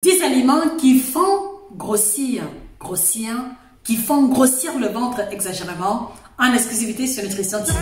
10 aliments qui font grossir, qui font grossir le ventre exagérément, en exclusivité sur Nutrition TV.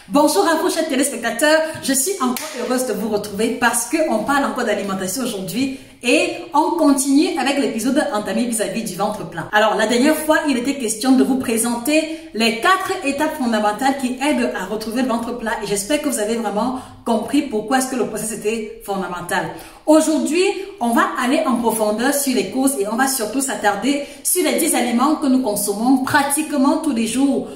Bonjour à vous, chers téléspectateurs. Je suis encore heureuse de vous retrouver parce qu'on parle encore d'alimentation aujourd'hui et on continue avec l'épisode entamé vis-à-vis du ventre plein. Alors, la dernière fois, il était question de vous présenter les 4 étapes fondamentales qui aident à retrouver le ventre plat et j'espère que vous avez vraiment compris pourquoi est-ce que le processus était fondamental. Aujourd'hui, on va aller en profondeur sur les causes et on va surtout s'attarder sur les 10 aliments que nous consommons pratiquement tous les jours,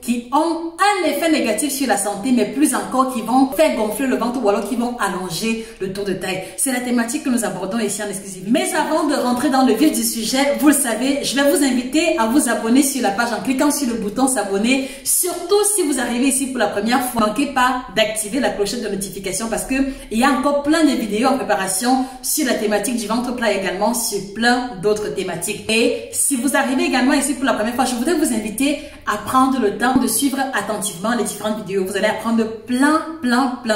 qui ont un effet négatif sur la santé, mais plus encore qui vont faire gonfler le ventre ou alors qui vont allonger le tour de taille. C'est la thématique que nous abordons ici en exclusivité. Mais avant de rentrer dans le vif du sujet, vous le savez, je vais vous inviter à vous abonner sur la page en cliquant sur le bouton s'abonner. Surtout si vous arrivez ici pour la première fois, ne manquez pas d'activer la clochette de notification parce que il y a encore plein de vidéos en préparation sur la thématique du ventre plat également, sur plein d'autres thématiques. Et si vous arrivez également ici pour la première fois, je voudrais vous inviter à prendre le temps de suivre attentivement les différentes vidéos. Vous allez apprendre plein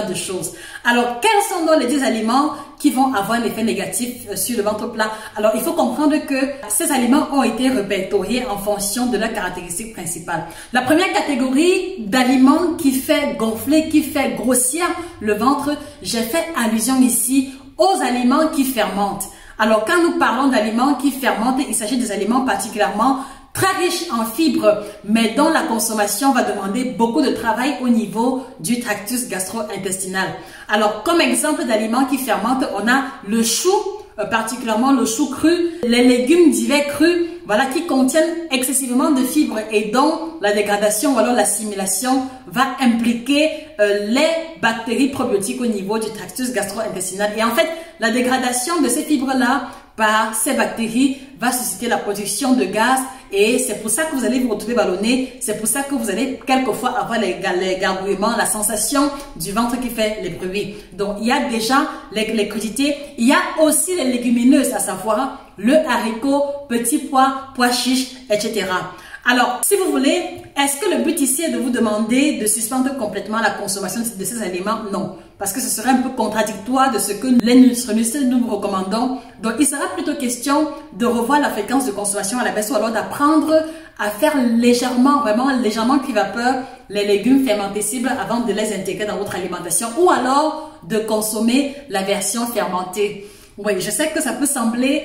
de choses. Alors, quels sont donc les 10 aliments qui vont avoir l'effet négatif sur le ventre plat? Alors, il faut comprendre que ces aliments ont été répertoriés en fonction de leurs caractéristiques principales. La première catégorie d'aliments qui fait gonfler, qui fait grossir le ventre, j'ai fait allusion ici aux aliments qui fermentent. Alors, quand nous parlons d'aliments qui fermentent, il s'agit des aliments particulièrement très riches en fibres, mais dont la consommation va demander beaucoup de travail au niveau du tractus gastro-intestinal. Alors, comme exemple d'aliments qui fermentent, on a le chou, particulièrement le chou cru, les légumes divers crus, voilà, qui contiennent excessivement de fibres et dont la dégradation ou alors l'assimilation va impliquer les bactéries probiotiques au niveau du tractus gastro-intestinal. Et en fait, la dégradation de ces fibres-là par ces bactéries va susciter la production de gaz et c'est pour ça que vous allez vous retrouver ballonné, c'est pour ça que vous allez quelquefois avoir les gargouillements, la sensation du ventre qui fait les bruits. Donc il y a déjà les crudités, il y a aussi les légumineuses, à savoir le haricot, petit pois, pois chiches, etc. Alors, si vous voulez, est-ce que le but ici est de vous demander de suspendre complètement la consommation de ces aliments? Non, parce que ce serait un peu contradictoire de ce que les nutritionnistes nous vous recommandons. Donc, il sera plutôt question de revoir la fréquence de consommation à la baisse ou alors d'apprendre à faire légèrement cuit vapeur les légumes fermentescibles avant de les intégrer dans votre alimentation ou alors de consommer la version fermentée. Oui, je sais que ça peut sembler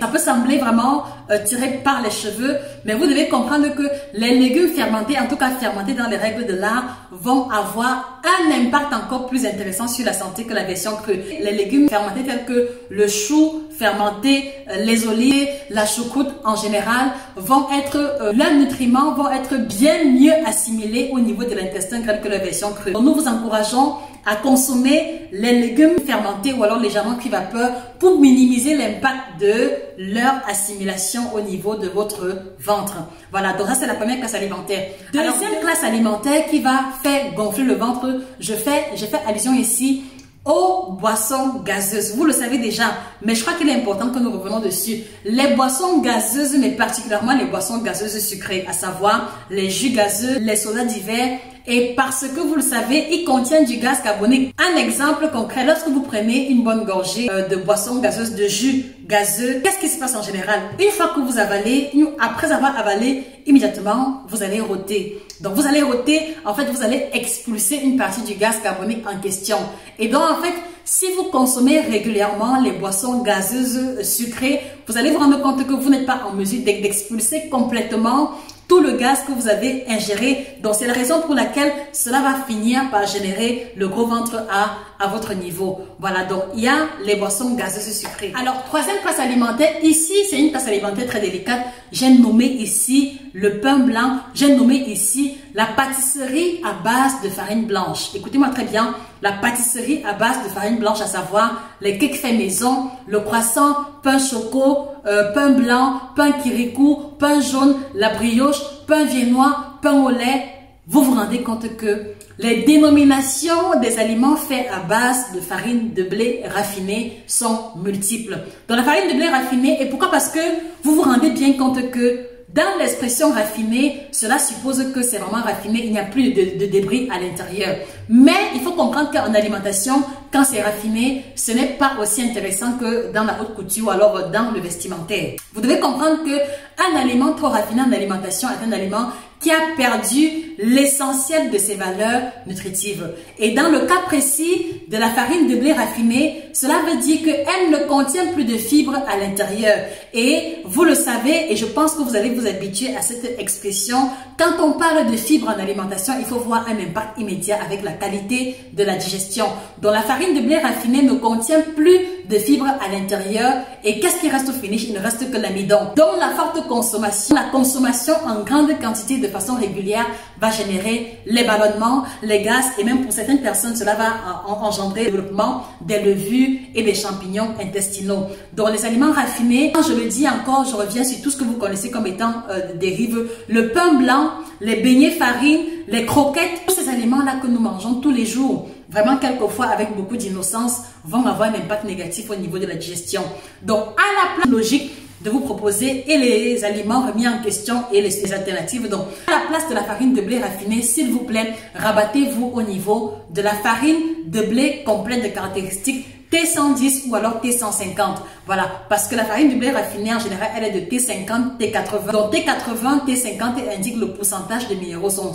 vraiment tiré par les cheveux, mais vous devez comprendre que les légumes fermentés, en tout cas fermentés dans les règles de l'art, vont avoir un impact encore plus intéressant sur la santé que la version crue. Les légumes fermentés tels que le chou fermenté, les olives, la choucroute en général, leurs nutriments vont être bien mieux assimilés au niveau de l'intestin que la version crue. Donc, nous vous encourageons à consommer les légumes fermentés ou alors légèrement cuits vapeur pour minimiser l'impact de leur assimilation au niveau de votre ventre. Voilà, donc ça c'est la première classe alimentaire. Deuxième classe alimentaire qui va faire gonfler le ventre, je fais allusion ici aux boissons gazeuses. Vous le savez déjà, mais je crois qu'il est important que nous revenions dessus. Les boissons gazeuses, mais particulièrement les boissons gazeuses sucrées, à savoir les jus gazeux, les sodas d'hiver. Et parce que vous le savez, ils contiennent du gaz carbonique. Un exemple concret, lorsque vous prenez une bonne gorgée de boisson gazeuse, de jus gazeux, qu'est-ce qui se passe en général? Une fois que vous avalez, après avoir avalé, immédiatement, vous allez rôter. Donc, vous allez rôter, en fait, vous allez expulser une partie du gaz carbonique en question. Et donc, en fait, si vous consommez régulièrement les boissons gazeuses sucrées, vous allez vous rendre compte que vous n'êtes pas en mesure d'expulser complètement tout le gaz que vous avez ingéré. Donc, c'est la raison pour laquelle cela va finir par générer le gros ventre à votre niveau. Voilà, donc il y a les boissons gazeuses sucrées. Alors, troisième classe alimentaire, ici, c'est une classe alimentaire très délicate. J'ai nommé ici le pain blanc, j'ai nommé ici la pâtisserie à base de farine blanche. Écoutez-moi très bien, la pâtisserie à base de farine blanche, à savoir les cakes faits maison, le croissant, pain choco, pain blanc, pain kirikou, pain jaune, la brioche, pain viennois, pain au lait. Vous vous rendez compte que les dénominations des aliments faits à base de farine de blé raffinée sont multiples. Donc la farine de blé raffinée, et pourquoi? Parce que vous vous rendez bien compte que Dans l'expression raffiné, cela suppose que c'est vraiment raffiné, il n'y a plus de débris à l'intérieur. Mais il faut comprendre qu'en alimentation, quand c'est raffiné, ce n'est pas aussi intéressant que dans la haute couture ou alors dans le vestimentaire. Vous devez comprendre qu'un aliment trop raffiné en alimentation est un aliment qui a perdu l'essentiel de ses valeurs nutritives. Et dans le cas précis de la farine de blé raffinée, cela veut dire qu'elle ne contient plus de fibres à l'intérieur. Et vous le savez, et je pense que vous allez vous habituer à cette expression, quand on parle de fibres en alimentation, il faut voir un impact immédiat avec la qualité de la digestion. Donc la farine de blé raffinée ne contient plus de fibres à l'intérieur. Et qu'est-ce qui reste au finish? Il ne reste que l'amidon. Donc la forte consommation, la consommation en grande quantité de façon régulière va générer les ballonnements, les gaz et même pour certaines personnes, cela va engendrer le développement des levures et des champignons intestinaux. Donc les aliments raffinés, quand je le dis encore, je reviens sur tout ce que vous connaissez comme étant dérive, le pain blanc, les beignets farine, les croquettes, tous ces aliments-là que nous mangeons tous les jours, vraiment quelquefois avec beaucoup d'innocence, vont avoir un impact négatif au niveau de la digestion. Donc à la place logique de vous proposer et les aliments remis en question et les alternatives. Donc, à la place de la farine de blé raffinée, s'il vous plaît, rabattez-vous au niveau de la farine de blé complète de caractéristiques T110 ou alors T150. Voilà, parce que la farine de blé raffinée, en général, elle est de T50, T80. Donc, T80, T50 indique le pourcentage de minéraux sont.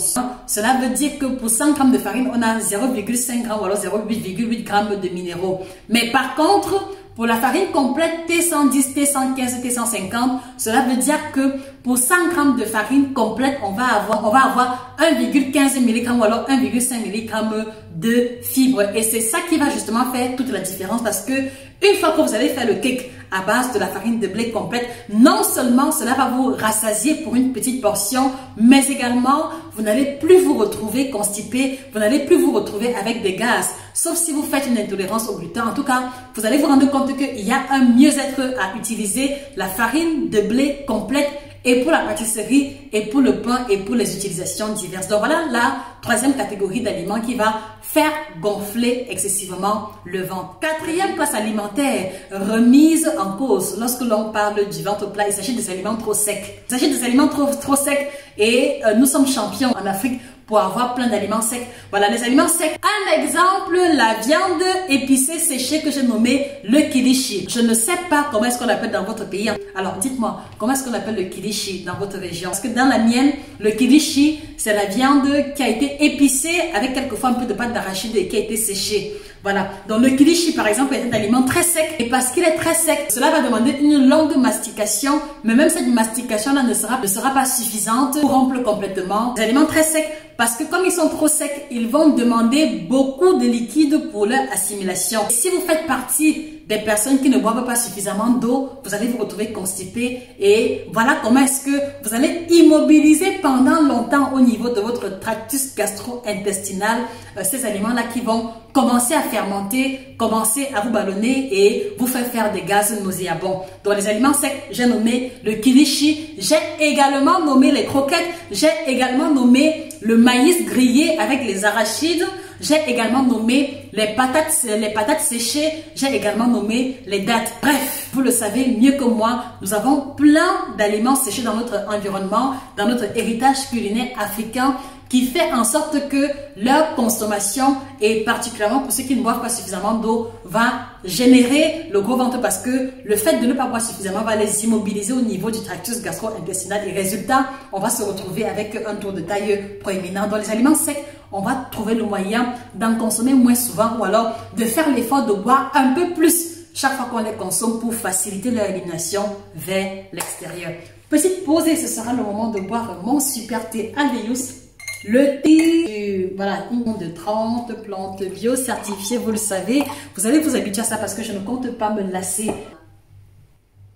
Cela veut dire que pour 100 g de farine, on a 0,5 g ou alors 0,8 g de minéraux. Mais par contre, pour la farine complète T110, T115, T150, cela veut dire que pour 100 g de farine complète, on va avoir 1,15 mg ou alors 1,5 mg de fibres. Et c'est ça qui va justement faire toute la différence parce que une fois que vous allez faire le cake à base de la farine de blé complète, non seulement cela va vous rassasier pour une petite portion, mais également vous n'allez plus vous retrouver constipé, vous n'allez plus vous retrouver avec des gaz. Sauf si vous faites une intolérance au gluten. En tout cas, vous allez vous rendre compte qu'il y a un mieux-être à utiliser la farine de blé complète et pour la pâtisserie et pour le pain et pour les utilisations diverses. Donc voilà la troisième catégorie d'aliments qui va faire gonfler excessivement le ventre. Quatrième place alimentaire remise en cause lorsque l'on parle du ventre plat, il s'agit des aliments trop secs. Il s'agit des aliments trop secs et nous sommes champions en Afrique pour avoir plein d'aliments secs. Voilà, les aliments secs. Un exemple, la viande épicée séchée que j'ai nommée le kilichi. Je ne sais pas comment est-ce qu'on l'appelle dans votre pays. Alors, dites-moi, comment est-ce qu'on appelle le kilichi dans votre région? Parce que dans la mienne, le kilichi, c'est la viande qui a été épicée avec quelquefois un peu de pâte d'arachide et qui a été séchée. Voilà. Donc, le kilichi, par exemple, est un aliment très sec. Et parce qu'il est très sec, cela va demander une longue mastication. Mais même cette mastication-là ne sera pas suffisante pour rompre complètement les aliments très secs. Parce que comme ils sont trop secs, ils vont demander beaucoup de liquide pour leur assimilation. Et si vous faites partie des personnes qui ne boivent pas suffisamment d'eau, vous allez vous retrouver constipé. Et voilà comment est-ce que vous allez immobiliser pendant longtemps au niveau de votre tractus gastro-intestinal ces aliments-là qui vont commencer à fermenter, commencer à vous ballonner et vous faire des gaz nauséabonds. Donc les aliments secs, j'ai nommé le kilichi, j'ai également nommé les croquettes, j'ai également nommé le maïs grillé avec les arachides, j'ai également nommé les patates séchées, j'ai également nommé les dattes. Bref, vous le savez mieux que moi, nous avons plein d'aliments séchés dans notre environnement, dans notre héritage culinaire africain, qui fait en sorte que leur consommation, et particulièrement pour ceux qui ne boivent pas suffisamment d'eau, va générer le gros ventre parce que le fait de ne pas boire suffisamment va les immobiliser au niveau du tractus gastro-intestinal et résultat, on va se retrouver avec un tour de taille proéminent. Dans les aliments secs, on va trouver le moyen d'en consommer moins souvent ou alors de faire l'effort de boire un peu plus chaque fois qu'on les consomme pour faciliter leur élimination vers l'extérieur. Petite pause et ce sera le moment de boire mon super thé Alvéus. Le thé, voilà, une de 30 plantes bio certifiées, vous le savez. Vous allez vous habituer à ça parce que je ne compte pas me lasser.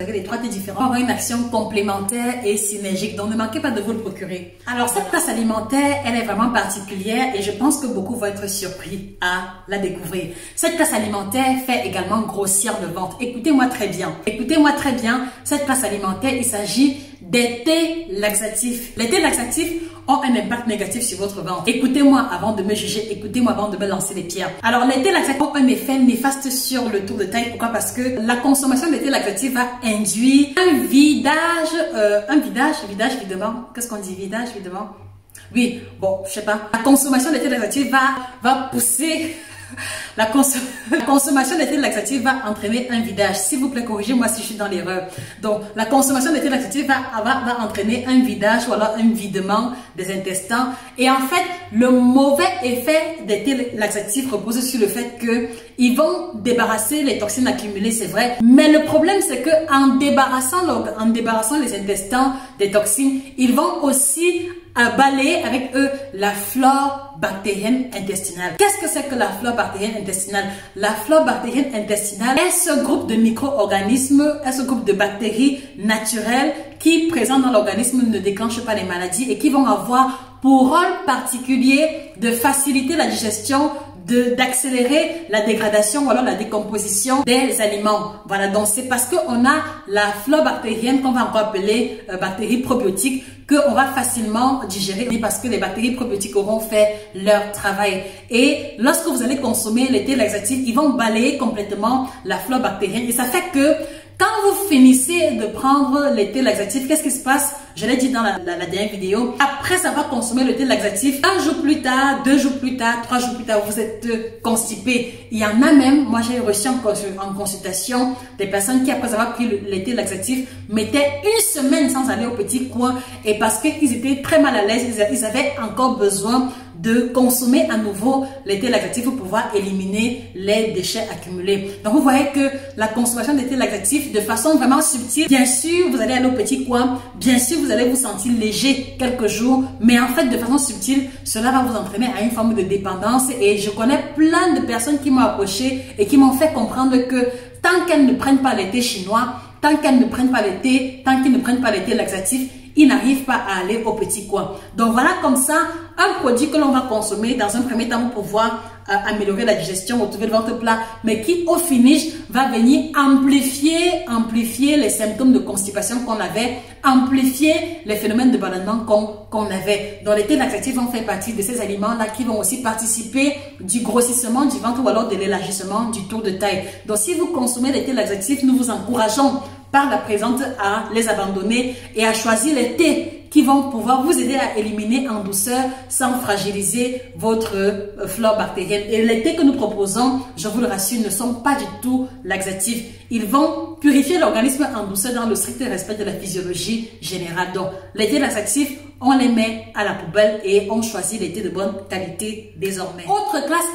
Les trois thés différents auront une action complémentaire et synergique, donc ne manquez pas de vous le procurer. Alors cette place alimentaire, elle est vraiment particulière et je pense que beaucoup vont être surpris à la découvrir. Cette place alimentaire fait également grossir le ventre. Écoutez-moi très bien. Écoutez-moi très bien. Cette place alimentaire, il s'agit des thés laxatifs. Les thés laxatifs ont un impact négatif sur votre ventre. Écoutez-moi avant de me juger, écoutez-moi avant de me lancer des pierres. Alors, les thés laxatifs ont un effet néfaste sur le tour de taille. Pourquoi? Parce que la consommation des thés laxatifs va induire un vidage, videment. Qu'est-ce qu'on dit, vidage, videment? Oui, bon, je sais pas. La consommation des thés laxatifs va pousser... La consommation des thés laxatifs va entraîner un vidage. S'il vous plaît, corrigez-moi si je suis dans l'erreur. Donc, la consommation des thés laxatifs va entraîner un vidage ou alors un videment des intestins. Et en fait, le mauvais effet des thés laxatifs repose sur le fait que ils vont débarrasser les toxines accumulées, c'est vrai. Mais le problème, c'est que en débarrassant les intestins des toxines, ils vont aussi balayer avec eux la flore bactérienne intestinale. Qu'est-ce que c'est que la flore bactérienne intestinale? La flore bactérienne intestinale est ce groupe de micro-organismes, est ce groupe de bactéries naturelles qui, présents dans l'organisme, ne déclenchent pas les maladies et qui vont avoir pour rôle particulier de faciliter la digestion, d'accélérer la dégradation ou alors la décomposition des aliments. Voilà, donc c'est parce qu'on a la flore bactérienne qu'on va encore appeler bactéries probiotiques qu'on va facilement digérer parce que les bactéries probiotiques auront fait leur travail. Et lorsque vous allez consommer les thés laxatifs, ils vont balayer complètement la flore bactérienne et ça fait que quand vous finissez de prendre les thés laxatifs, qu'est-ce qui se passe? Je l'ai dit dans la dernière vidéo. Après avoir consommé le thé laxatif, 1 jour plus tard, 2 jours plus tard, 3 jours plus tard, vous êtes constipé. Il y en a même, moi j'ai reçu en consultation des personnes qui après avoir pris les thés laxatifs mettaient une semaine sans aller au petit coin et parce qu'ils étaient très mal à l'aise, ils avaient encore besoin de consommer à nouveau les thés laxatifs pour pouvoir éliminer les déchets accumulés. Donc vous voyez que la consommation des thés laxatifs de façon vraiment subtile, bien sûr vous allez aller au petit coin, bien sûr vous allez vous sentir léger quelques jours, mais en fait de façon subtile, cela va vous entraîner à une forme de dépendance et je connais plein de personnes qui m'ont approché et qui m'ont fait comprendre que tant qu'elles ne prennent pas les thés chinois, tant qu'elles ne prennent pas les thés, tant qu'ils ne prennent pas les thés laxatifs, ils n'arrivent pas à aller au petit coin. Donc voilà comme ça, un produit que l'on va consommer dans un premier temps pour pouvoir améliorer la digestion, retrouver le ventre plat, mais qui au finish va venir amplifier les symptômes de constipation qu'on avait, amplifier les phénomènes de ballonnement qu'on avait. Donc les thés laxatifs vont faire partie de ces aliments-là qui vont aussi participer du grossissement du ventre ou alors de l'élargissement du tour de taille. Donc si vous consommez les thés laxatifs, nous vous encourageons par la présente à les abandonner et à choisir les thés qui vont pouvoir vous aider à éliminer en douceur sans fragiliser votre flore bactérienne. Et les thés que nous proposons, je vous le rassure, ne sont pas du tout laxatifs. Ils vont purifier l'organisme en douceur dans le strict respect de la physiologie générale. Donc, les thés laxatifs, on les met à la poubelle et on choisit les thés de bonne qualité désormais. Autre classe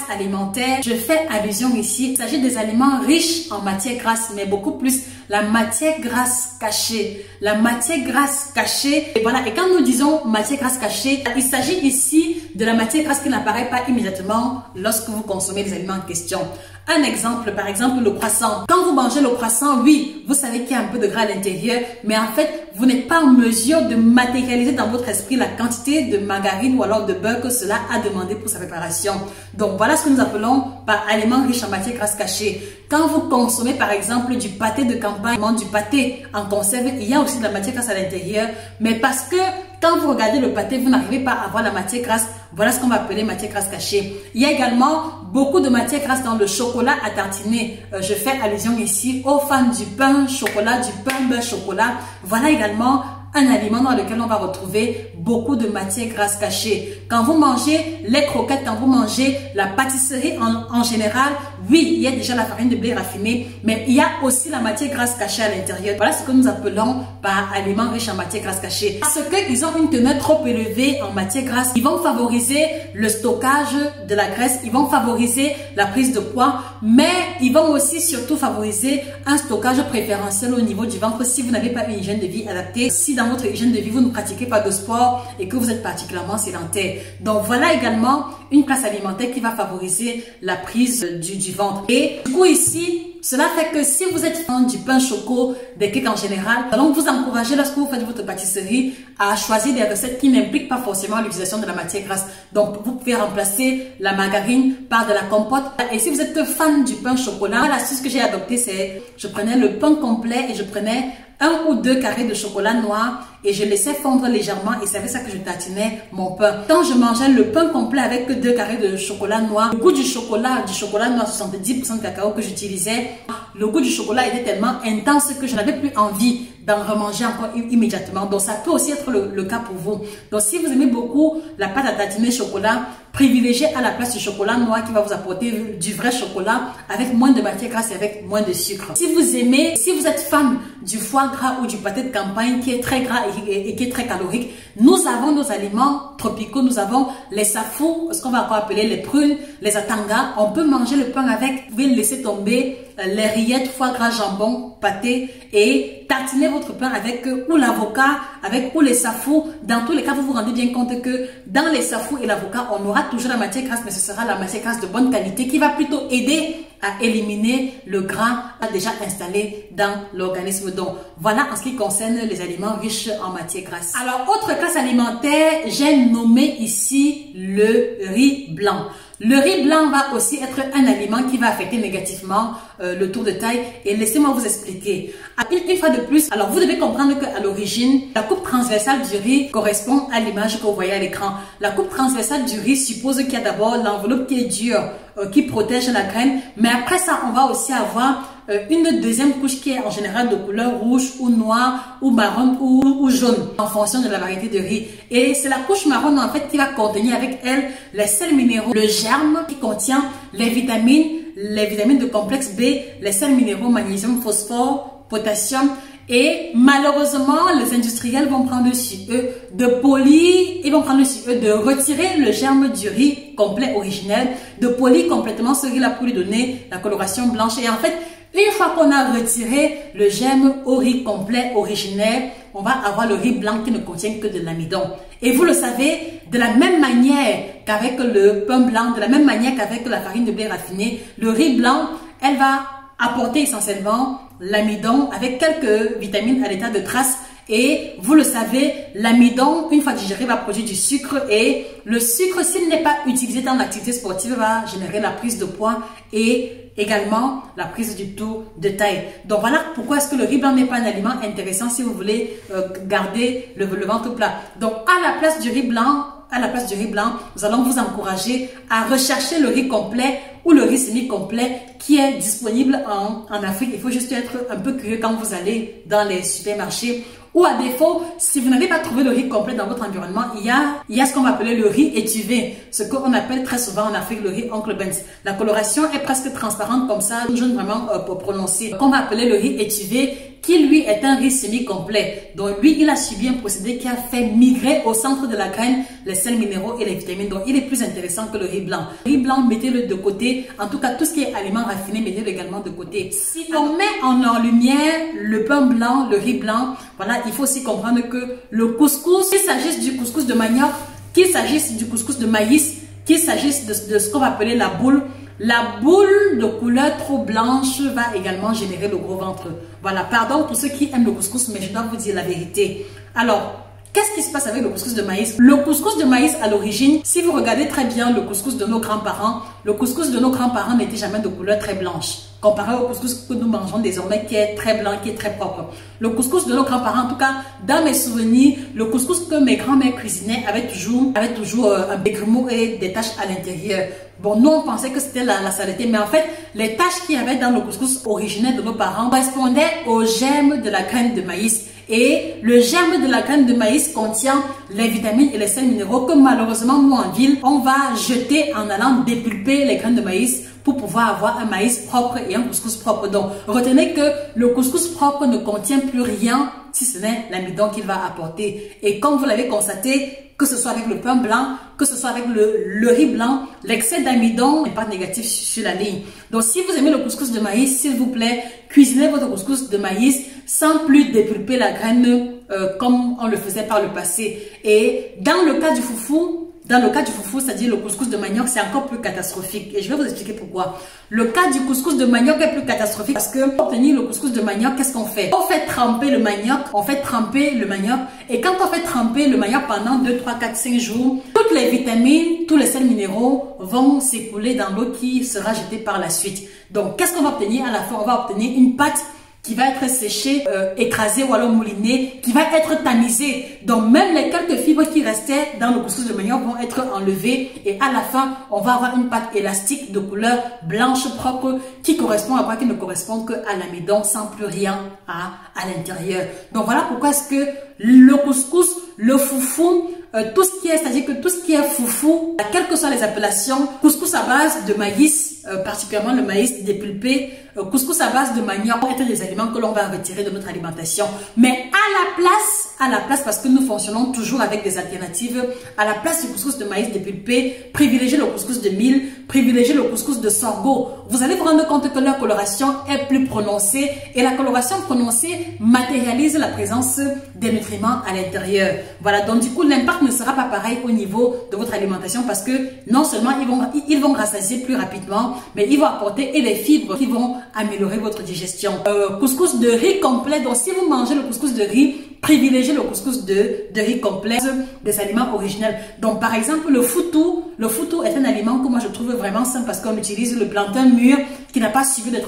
alimentaire, je fais allusion ici. Il s'agit des aliments riches en matière grasse, mais beaucoup plus la matière grasse cachée. La matière grasse cachée, et voilà. Et quand nous disons matière grasse cachée, il s'agit ici de la matière grasse qui n'apparaît pas immédiatement lorsque vous consommez les aliments en question. Un exemple, par exemple, le croissant. Quand vous mangez le croissant, oui, vous savez qu'il y a un peu de gras à l'intérieur, mais en fait, vous n'êtes pas en mesure de matérialiser dans votre esprit la quantité de margarine ou alors de beurre que cela a demandé pour sa préparation. Donc, voilà ce que nous appelons par aliments riches en matière grasse cachée. Quand vous consommez, par exemple, du pâté de campagne, du pâté en conserve, il y a aussi de la matière grasse à l'intérieur, mais parce que quand vous regardez le pâté, vous n'arrivez pas à voir la matière grasse. Voilà ce qu'on va appeler matière grasse cachée. Il y a également beaucoup de matière grasse dans le chocolat à tartiner. Je fais allusion ici aux fans du pain chocolat, du pain beurre chocolat. Voilà également un aliment dans lequel on va retrouver beaucoup de matière grasse cachée. Quand vous mangez les croquettes, quand vous mangez la pâtisserie en général, oui, il y a déjà la farine de blé raffinée, mais il y a aussi la matière grasse cachée à l'intérieur. Voilà ce que nous appelons par aliments riches en matière grasse cachée. Parce qu'ils ont une teneur trop élevée en matière grasse, ils vont favoriser le stockage de la graisse, ils vont favoriser la prise de poids, mais ils vont aussi surtout favoriser un stockage préférentiel au niveau du ventre si vous n'avez pas une hygiène de vie adaptée, si dans votre hygiène de vie vous ne pratiquez pas de sport et que vous êtes particulièrement sédentaire. Donc voilà également une classe alimentaire qui va favoriser la prise du ventre. Et du coup ici, cela fait que si vous êtes fan du pain choco, des cakes en général, allons vous encourager lorsque vous faites votre pâtisserie à choisir des recettes qui n'impliquent pas forcément l'utilisation de la matière grasse. Donc vous pouvez remplacer la margarine par de la compote. Et si vous êtes fan du pain chocolat, l'astuce que j'ai adoptée, c'est je prenais le pain complet et je prenais 1 ou 2 carrés de chocolat noir et je laissais fondre légèrement et c'est avec ça que je tatinais mon pain. Quand je mangeais le pain complet avec 2 carrés de chocolat noir, le goût du chocolat noir 70% de cacao que j'utilisais, le goût du chocolat était tellement intense que je n'avais plus envie d'en remanger encore immédiatement. Donc ça peut aussi être le cas pour vous. Donc si vous aimez beaucoup la pâte à tatiner chocolat, privilégiez à la place du chocolat noir qui va vous apporter du vrai chocolat avec moins de matière grasse et avec moins de sucre. Si vous êtes fan du foie gras ou du pâté de campagne qui est très gras et qui est très calorique, nous avons nos aliments tropicaux, nous avons les safou, ce qu'on va encore appeler les prunes, les atangas. On peut manger le pain avec, vous pouvez laisser tomber les rillettes, foie gras, jambon, pâté et tartiner votre pain avec ou l'avocat, avec ou les safou. Dans tous les cas, vous vous rendez bien compte que dans les safou et l'avocat, on aura toujours la matière grasse, mais ce sera la matière grasse de bonne qualité qui va plutôt aider à éliminer le gras déjà installé dans l'organisme. Donc, voilà en ce qui concerne les aliments riches en matière grasse. Alors, autre classe alimentaire, j'ai nommé ici le riz blanc. Le riz blanc va aussi être un aliment qui va affecter négativement le tour de taille et laissez-moi vous expliquer. Une fois de plus, alors vous devez comprendre qu'à l'origine, la coupe transversale du riz correspond à l'image que vous voyez à l'écran. La coupe transversale du riz suppose qu'il y a d'abord l'enveloppe qui est dure, qui protège la graine, mais après ça, on va aussi avoir une deuxième couche qui est en général de couleur rouge ou noire ou marron ou jaune en fonction de la variété de riz. Et c'est la couche marron en fait qui va contenir avec elle les sels minéraux, le germe qui contient les vitamines de complexe B, les sels minéraux magnésium, phosphore, potassium. Et malheureusement, les industriels vont prendre sur eux ils vont prendre sur eux de retirer le germe du riz complet originel, de polir complètement ce riz-là pour lui donner la coloration blanche. Et en fait, une fois qu'on a retiré le germe au riz complet originel, on va avoir le riz blanc qui ne contient que de l'amidon. Et vous le savez, de la même manière qu'avec le pain blanc, de la même manière qu'avec la farine de blé raffinée, le riz blanc, elle va apporter essentiellement l'amidon avec quelques vitamines à l'état de trace. Et vous le savez, l'amidon, une fois digéré, va produire du sucre et le sucre, s'il n'est pas utilisé dans l'activité sportive, va générer la prise de poids et également la prise du tour de taille. Donc voilà pourquoi est-ce que le riz blanc n'est pas un aliment intéressant si vous voulez garder le ventre plat. Donc à la place du riz blanc, nous allons vous encourager à rechercher le riz complet ou le riz semi-complet qui est disponible en Afrique. Il faut juste être un peu curieux quand vous allez dans les supermarchés. Ou à défaut, si vous n'avez pas trouvé le riz complet dans votre environnement, il y a ce qu'on va appeler le riz étuvé, ce qu'on appelle très souvent en Afrique le riz Oncle Benz. La coloration est presque transparente comme ça, jaune vraiment prononcé, qu'on va appeler le riz étuvé, qui lui est un riz semi-complet. Donc lui, il a subi un procédé qui a fait migrer au centre de la graine les sels minéraux et les vitamines. Donc il est plus intéressant que le riz blanc. Le riz blanc, mettez-le de côté. En tout cas, tout ce qui est aliments raffinés, mettez-le également de côté. Si on met en lumière le pain blanc, le riz blanc, voilà, il faut aussi comprendre que le couscous, qu'il s'agisse du couscous de manioc, qu'il s'agisse du couscous de maïs, qu'il s'agisse de ce qu'on va appeler la boule de couleur trop blanche va également générer le gros ventre. Voilà, pardon pour ceux qui aiment le couscous, mais je dois vous dire la vérité. Alors, qu'est-ce qui se passe avec le couscous de maïs? Le couscous de maïs, à l'origine, si vous regardez très bien le couscous de nos grands-parents, le couscous de nos grands-parents n'était jamais de couleur très blanche, comparé au couscous que nous mangeons désormais qui est très blanc, qui est très propre. Le couscous de nos grands-parents, en tout cas, dans mes souvenirs, le couscous que mes grands-mères cuisinaient avait toujours un grumeau et des taches à l'intérieur. Bon, nous, on pensait que c'était la saleté, mais en fait, les taches qu'il y avait dans le couscous originel de nos parents correspondaient au germe de la graine de maïs. Et le germe de la graine de maïs contient les vitamines et les sels minéraux que malheureusement, nous en ville, on va jeter en allant dépulper les graines de maïs pour pouvoir avoir un maïs propre et un couscous propre. Donc, retenez que le couscous propre ne contient plus rien si ce n'est l'amidon qu'il va apporter. Et comme vous l'avez constaté, que ce soit avec le pain blanc, que ce soit avec le riz blanc, l'excès d'amidon n'est pas négatif sur la ligne. Donc, si vous aimez le couscous de maïs, s'il vous plaît, cuisinez votre couscous de maïs sans plus dépulper la graine comme on le faisait par le passé. Et dans le cas du foufou, c'est-à-dire le couscous de manioc, c'est encore plus catastrophique. Et je vais vous expliquer pourquoi. Le cas du couscous de manioc est plus catastrophique parce que pour obtenir le couscous de manioc, qu'est-ce qu'on fait? On fait tremper le manioc, et quand on fait tremper le manioc pendant 2, 3, 4, 5 jours, toutes les vitamines, tous les sels minéraux vont s'écouler dans l'eau qui sera jetée par la suite. Donc, qu'est-ce qu'on va obtenir à la fin? On va obtenir une pâte qui va être séché, écrasé ou alors mouliné, qui va être tamisé. Donc même les quelques fibres qui restaient dans le couscous de manioc vont être enlevées et à la fin, on va avoir une pâte élastique de couleur blanche propre qui correspond à quoi, qui ne correspond qu'à l'amidon sans plus rien à l'intérieur. Donc voilà pourquoi est-ce que le couscous, le foufou, tout ce qui est, c'est-à-dire que tout ce qui est foufou, quelles que soient les appellations, couscous à base de maïs, particulièrement le maïs dépulpé, couscous à base de manioc, vont être des aliments que l'on va retirer de notre alimentation. Mais à la place, parce que nous fonctionnons toujours avec des alternatives, à la place du couscous de maïs dépulpé, privilégiez le couscous de mil, privilégiez le couscous de sorgho. Vous allez vous rendre compte que leur coloration est plus prononcée et la coloration prononcée matérialise la présence des nutriments à l'intérieur. Voilà, donc du coup, l'impact ne sera pas pareil au niveau de votre alimentation parce que non seulement ils vont rassasier plus rapidement, mais ils vont apporter et les fibres qui vont améliorer votre digestion. Couscous de riz complet, donc si vous mangez le couscous de riz, privilégiez le couscous de riz complet, des aliments originels. Donc par exemple le foutou est un aliment que moi je trouve vraiment simple parce qu'on utilise le plantain mûr qui n'a pas subi de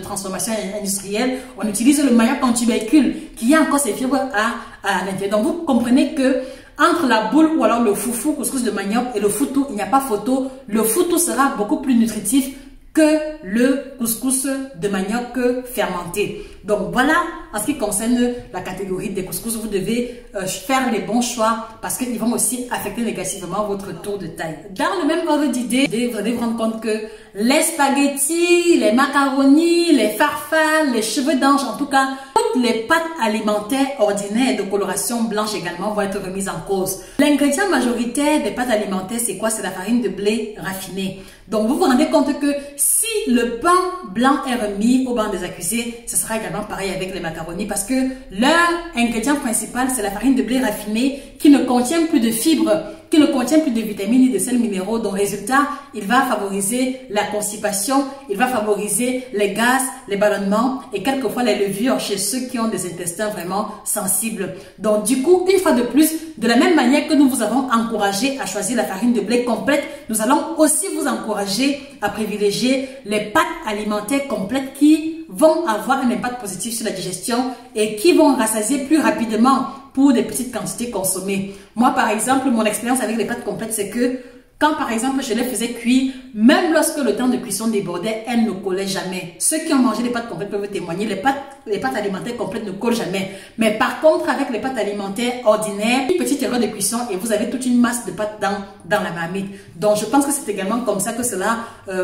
transformation industrielle. On utilise le manioc en tubercule qui a encore ses fibres à l'intérieur. Donc vous comprenez que entre la boule ou alors le foufou, couscous de manioc et le foutou, il n'y a pas photo. Le foutou sera beaucoup plus nutritif que le couscous de manioc fermenté. Donc voilà, en ce qui concerne la catégorie des couscous, vous devez faire les bons choix parce qu'ils vont aussi affecter négativement votre tour de taille. Dans le même ordre d'idée, vous allez vous rendre compte que les spaghettis, les macaronis, les farfales, les cheveux d'ange, en tout cas, toutes les pâtes alimentaires ordinaires de coloration blanche également vont être remises en cause. L'ingrédient majoritaire des pâtes alimentaires, c'est quoi? C'est la farine de blé raffinée. Donc vous vous rendez compte que si le pain blanc est remis au banc des accusés, ce sera également pareil avec les macaronis parce que leur ingrédient principal, c'est la farine de blé raffinée qui ne contient plus de fibres, qui ne contient plus de vitamines et de sels minéraux. Donc résultat, il va favoriser la constipation, il va favoriser les gaz, les ballonnements et quelquefois les levures chez ceux qui ont des intestins vraiment sensibles. Donc du coup, une fois de plus, de la même manière que nous vous avons encouragé à choisir la farine de blé complète, nous allons aussi vous encourager à privilégier les pâtes alimentaires complètes qui vont avoir un impact positif sur la digestion et qui vont rassasier plus rapidement pour des petites quantités consommées. Moi, par exemple, mon expérience avec les pâtes complètes, c'est que quand, par exemple, je les faisais cuire, même lorsque le temps de cuisson débordait, elles ne collaient jamais. Ceux qui ont mangé les pâtes complètes peuvent témoigner, les pâtes alimentaires complètes ne collent jamais. Mais par contre, avec les pâtes alimentaires ordinaires, une petite erreur de cuisson et vous avez toute une masse de pâtes dans la marmite. Donc, je pense que c'est également comme ça que cela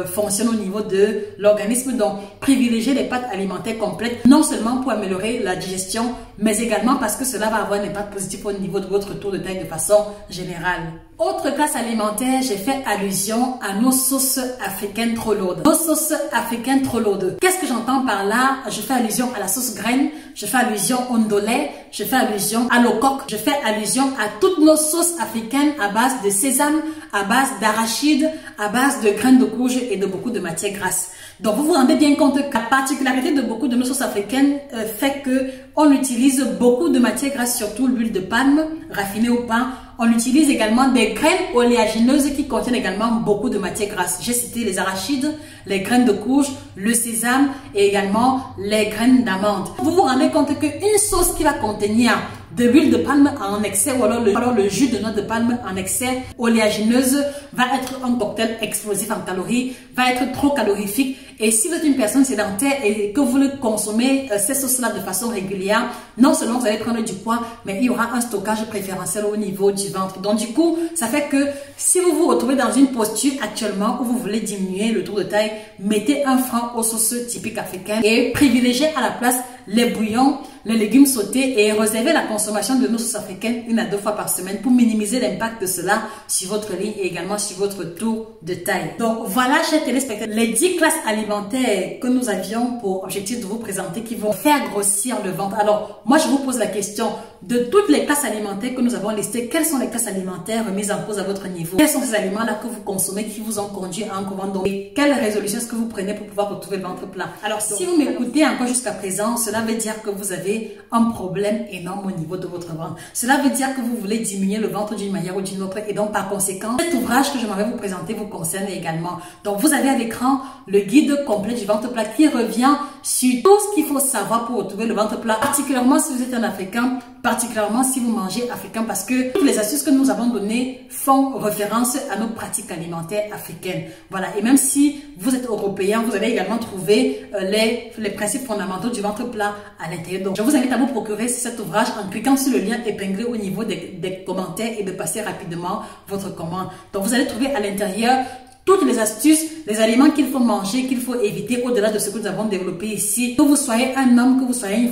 fonctionne au niveau de l'organisme. Donc, privilégier les pâtes alimentaires complètes, non seulement pour améliorer la digestion, mais également parce que cela va avoir un impact positif au niveau de votre tour de taille de façon générale. Autre classe alimentaire, j'ai fait allusion à nos sauces africaines trop lourdes. Nos sauces africaines trop lourdes. Qu'est-ce que j'entends par là? Je fais allusion à la sauce graine, je fais allusion au ndolé, je fais allusion à l'okok, je fais allusion à toutes nos sauces africaines à base de sésame, à base d'arachide, à base de graines de courge et de beaucoup de matières grasses. Donc vous vous rendez bien compte que la particularité de beaucoup de nos sauces africaines fait que on utilise beaucoup de matières grasses, surtout l'huile de palme raffinée au pain. On utilise également des graines oléagineuses qui contiennent également beaucoup de matières grasses. J'ai cité les arachides, les graines de courge, le sésame et également les graines d'amande. Vous vous rendez compte qu'une sauce qui va contenir de l'huile de palme en excès ou alors le jus de noix de palme en excès oléagineuse va être un cocktail explosif en calories, va être trop calorifique. Et si vous êtes une personne sédentaire et que vous voulez consommer ces sauces-là de façon régulière, non seulement vous allez prendre du poids, mais il y aura un stockage préférentiel au niveau du ventre. Donc du coup, ça fait que si vous vous retrouvez dans une posture actuellement où vous voulez diminuer le tour de taille, mettez un frein aux sauces typiques africaines et privilégiez à la place les bouillons, les légumes sautés et réservez la consommation de nos sauces africaines 1 à 2 fois par semaine pour minimiser l'impact de cela sur votre ligne et également sur votre tour de taille. Donc voilà, chers téléspectateurs, les 10 classes alimentaires que nous avions pour objectif de vous présenter qui vont faire grossir le ventre. Alors, moi je vous pose la question, de toutes les classes alimentaires que nous avons listées, quelles sont les classes alimentaires remises en cause à votre niveau? Quels sont ces aliments-là que vous consommez qui vous ont conduit à un commandement? Et quelle résolution est-ce que vous prenez pour pouvoir retrouver le ventre plat? Alors, si vous m'écoutez encore jusqu'à présent, cela veut dire que vous avez un problème énorme au niveau de votre ventre. Cela veut dire que vous voulez diminuer le ventre d'une manière ou d'une autre et donc par conséquent, cet ouvrage que je m'en vais vous présenter vous concerne également. Donc, vous avez à l'écran le guide complet du ventre plat qui revient sur tout ce qu'il faut savoir pour retrouver le ventre plat, particulièrement si vous êtes un Africain, particulièrement si vous mangez africain, parce que toutes les astuces que nous avons données font référence à nos pratiques alimentaires africaines. Voilà, et même si vous êtes européen, vous allez également trouver les principes fondamentaux du ventre plat à l'intérieur. Donc, je vous invite à vous procurer cet ouvrage en cliquant sur le lien épinglé au niveau des commentaires et de passer rapidement votre commande. Donc, vous allez trouver à l'intérieur toutes les astuces, les aliments qu'il faut manger, qu'il faut éviter au-delà de ce que nous avons développé ici. Que vous soyez un homme, que vous soyez une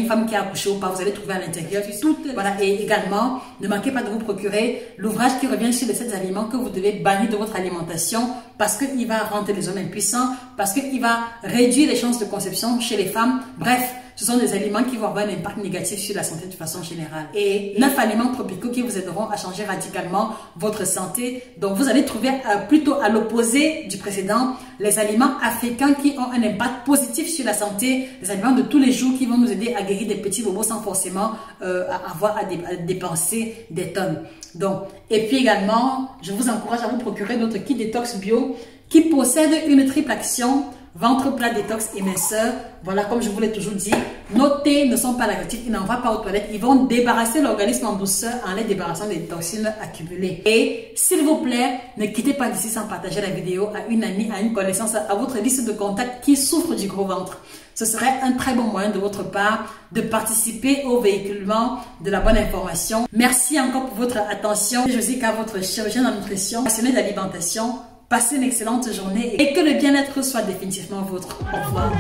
femme qui a accouché ou pas, vous allez trouver à l'intérieur toutes. Voilà, et également, ne manquez pas de vous procurer l'ouvrage qui revient sur les 7 aliments que vous devez bannir de votre alimentation parce qu'il va rendre les hommes impuissants, parce qu'il va réduire les chances de conception chez les femmes. Bref, ce sont des aliments qui vont avoir un impact négatif sur la santé de façon générale. Et 9 aliments tropicaux qui vous aideront à changer radicalement votre santé. Donc, vous allez trouver plutôt à l'opposé du précédent, les aliments africains qui ont un impact positif sur la santé, les aliments de tous les jours qui vont nous aider à guérir des petits bobos sans forcément avoir à dépenser des tonnes. Donc, et puis également, je vous encourage à vous procurer notre kit détox bio qui possède une triple action. Ventre plat, détox et minceur. Voilà, comme je vous l'ai toujours dit, nos thés ne sont pas laxatifs, ils n'envoient pas aux toilettes, ils vont débarrasser l'organisme en douceur en les débarrassant des toxines accumulées. Et s'il vous plaît, ne quittez pas d'ici sans partager la vidéo à une amie, à une connaissance, à votre liste de contacts qui souffre du gros ventre. Ce serait un très bon moyen de votre part de participer au véhiculement de la bonne information. Merci encore pour votre attention. Je suis Josica, votre chirurgienne en nutrition, passionnée d'alimentation. Passez une excellente journée et que le bien-être soit définitivement vôtre. Au revoir.